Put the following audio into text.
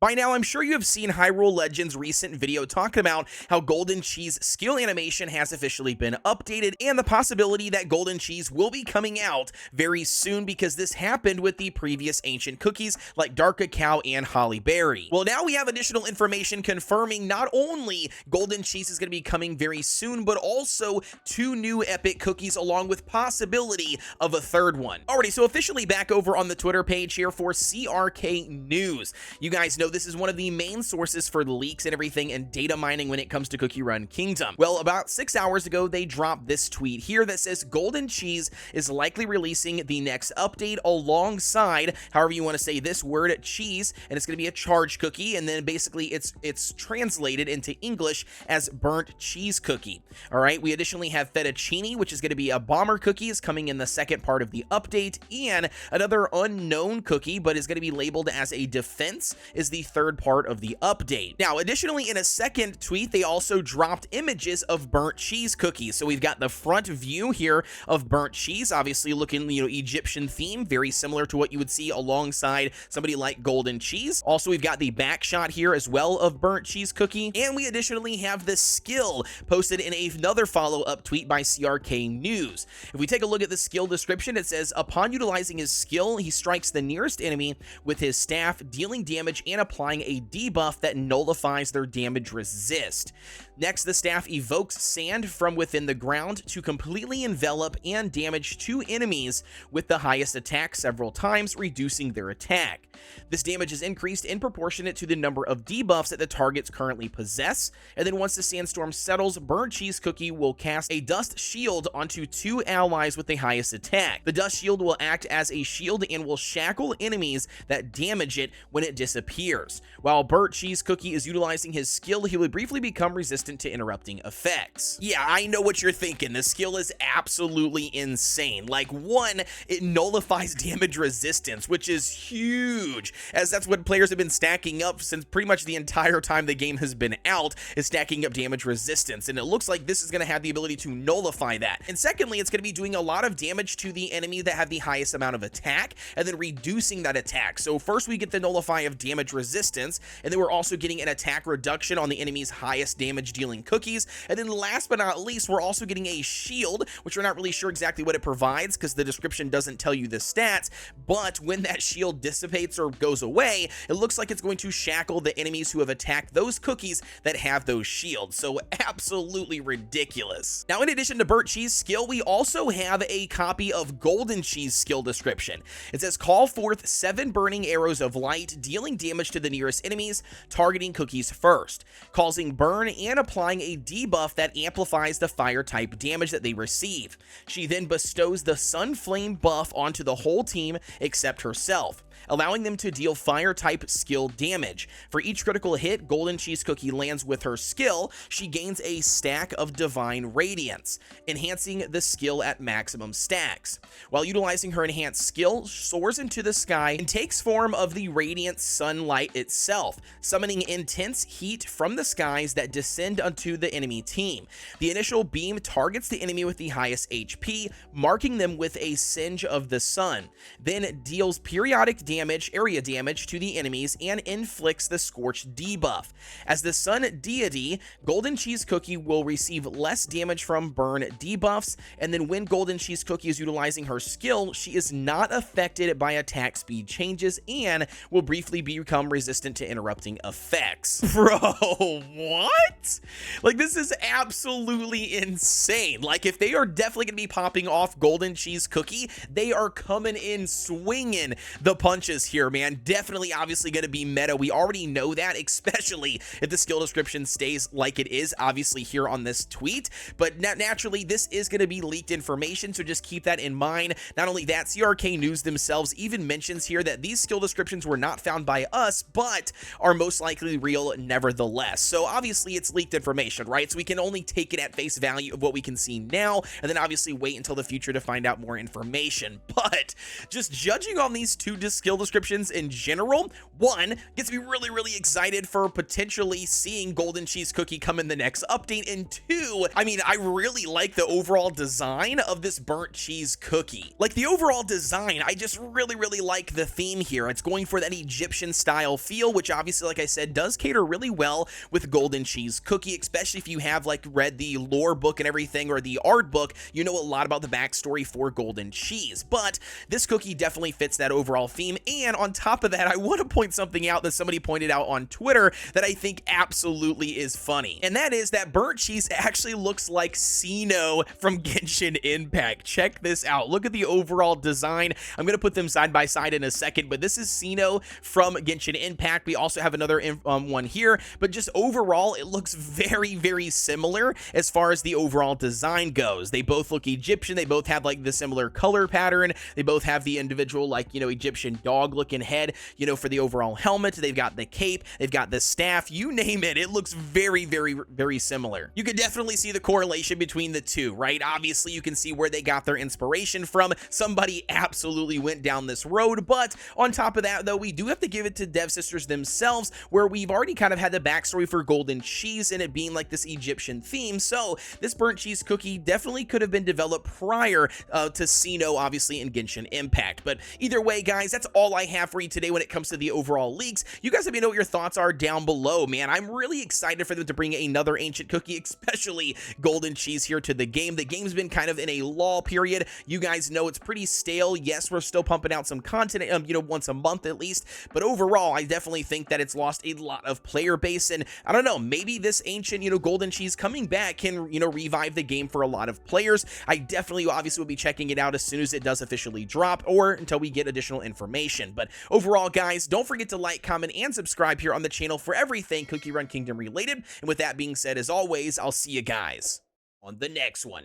By now, I'm sure you have seen Hyrule Legends' recent video talking about how Golden Cheese skill animation has officially been updated and the possibility that Golden Cheese will be coming out very soon because this happened with the previous ancient cookies like Dark Cacao and Holly Berry. Well, now we have additional information confirming not only Golden Cheese is going to be coming very soon, but also 2 new epic cookies along with possibility of a third one. Alrighty, so officially back over on the Twitter page here for CRK News. You guys know this is one of the main sources for leaks and everything and data mining when it comes to Cookie Run Kingdom. Well, about 6 hours ago, they dropped this tweet here that says Golden Cheese is likely releasing the next update alongside, however you want to say this word, cheese, and it's going to be a charge cookie, and then basically it's translated into English as burnt cheese cookie. All right, we additionally have fettuccine, which is going to be a bomber cookie, is coming in the second part of the update, and another unknown cookie, but is going to be labeled as a defense, is the third part of the update. Now, additionally, in a second tweet, they also dropped images of burnt cheese cookies. So we've got the front view here of burnt cheese, obviously looking, Egyptian theme, very similar to what you would see alongside somebody like Golden Cheese. Also, we've got the back shot here as well of burnt cheese cookie, and we additionally have the skill posted in another follow-up tweet by CRK News. If we take a look at the skill description, it says, upon utilizing his skill, he strikes the nearest enemy with his staff, dealing damage and applying a debuff that nullifies their damage resist. Next, the staff evokes sand from within the ground to completely envelop and damage 2 enemies with the highest attack several times, reducing their attack. This damage is increased in proportionate to the number of debuffs that the targets currently possess, and then once the sandstorm settles, Burnt Cheese Cookie will cast a dust shield onto 2 allies with the highest attack. The dust shield will act as a shield and will shackle enemies that damage it when it disappears. While Burnt Cheese Cookie is utilizing his skill, he would briefly become resistant to interrupting effects. Yeah, I know what you're thinking. The skill is absolutely insane. Like, 1, it nullifies damage resistance, which is huge, as that's what players have been stacking up since pretty much the entire time the game has been out, is stacking up damage resistance, and it looks like this is going to have the ability to nullify that. And secondly, it's going to be doing a lot of damage to the enemy that have the highest amount of attack, and then reducing that attack. So first we get the nullify of damage resistance, and then we're also getting an attack reduction on the enemy's highest damage dealing cookies, and then last but not least, we're also getting a shield, which we're not really sure exactly what it provides because the description doesn't tell you the stats, but when that shield dissipates or goes away, it looks like it's going to shackle the enemies who have attacked those cookies that have those shields. So absolutely ridiculous. Now, in addition to Burnt Cheese skill, we also have a copy of Golden Cheese skill description. It says, call forth 7 burning arrows of light, dealing damage to the nearest enemies, targeting cookies first, causing burn and applying a debuff that amplifies the fire type damage that they receive. She then bestows the Sun Flame buff onto the whole team except herself, allowing them to deal fire type skill damage. For each critical hit Golden Cheese Cookie lands with her skill, she gains a stack of Divine Radiance, enhancing the skill at maximum stacks. While utilizing her enhanced skill, soars into the sky and takes form of the radiant sunlight itself, summoning intense heat from the skies that descend onto the enemy team. The initial beam targets the enemy with the highest HP, marking them with a singe of the sun, then deals periodic area damage to the enemies and inflicts the Scorch debuff. As the Sun deity, Golden Cheese Cookie will receive less damage from burn debuffs, and then when Golden Cheese Cookie is utilizing her skill, she is not affected by attack speed changes and will briefly become resistant to interrupting effects. Bro, what? Like, this is absolutely insane. Like, if they are definitely going to be popping off Golden Cheese Cookie, they are coming in swinging the punches here, man. Definitely, obviously going to be meta. We already know that, especially if the skill description stays like it is, obviously, here on this tweet. But naturally, this is going to be leaked information, so just keep that in mind. Not only that, CRK News themselves even mentions here that these skill descriptions were not found by us, but are most likely real nevertheless. So obviously, it's leaked information, right? So we can only take it at face value of what we can see now, and then obviously wait until the future to find out more information. But just judging on these 2 skill descriptions in general. One, gets me really excited for potentially seeing Golden Cheese Cookie come in the next update. And two, I mean, I really like the overall design of this burnt cheese cookie. Like the overall design, I just really like the theme here. It's going for that Egyptian style feel, which obviously, like I said, does cater really well with Golden Cheese Cookie, especially if you have like read the lore book and everything, or the art book. You know a lot about the backstory for Golden Cheese, but this cookie definitely fits that overall theme. And on top of that, I want to point something out that somebody pointed out on Twitter that I think absolutely is funny, and that is that burnt cheese actually looks like Sino from Genshin Impact. Check this out. Look at the overall design. I'm going to put them side by side in a second, but this is Sino from Genshin Impact. We also have another one here, but just overall, it looks very similar as far as the overall design goes. They both look Egyptian. They both have like the similar color pattern. They both have the individual, like, you know, Egyptian dog looking head, you know, for the overall helmet. They've got the cape, they've got the staff, you name it. It looks very similar. You can definitely see the correlation between the two, right? Obviously, you can see where they got their inspiration from. Somebody absolutely went down this road, but on top of that, though, we do have to give it to Dev Sisters themselves, where we've already kind of had the backstory for Golden Cheese and it being like this Egyptian theme. So this burnt cheese cookie definitely could have been developed prior to Sino, obviously, in Genshin Impact. But either way, guys, that's all I have for you today when it comes to the overall leaks. You guys let me know what your thoughts are down below, man. I'm really excited for them to bring another ancient cookie, especially Golden Cheese, here to the game. The game's been kind of in a lull period. You guys know it's pretty stale. Yes, we're still pumping out some content, you know, once a month at least, but overall, I definitely think that it's lost a lot of player base, and I don't know, maybe this ancient, you know, Golden Cheese coming back can, you know, revive the game for a lot of players. I definitely obviously will be checking it out as soon as it does officially drop, or until we get additional information. But overall, guys, don't forget to like, comment, and subscribe here on the channel for everything Cookie Run Kingdom related. And with that being said, as always, I'll see you guys on the next one.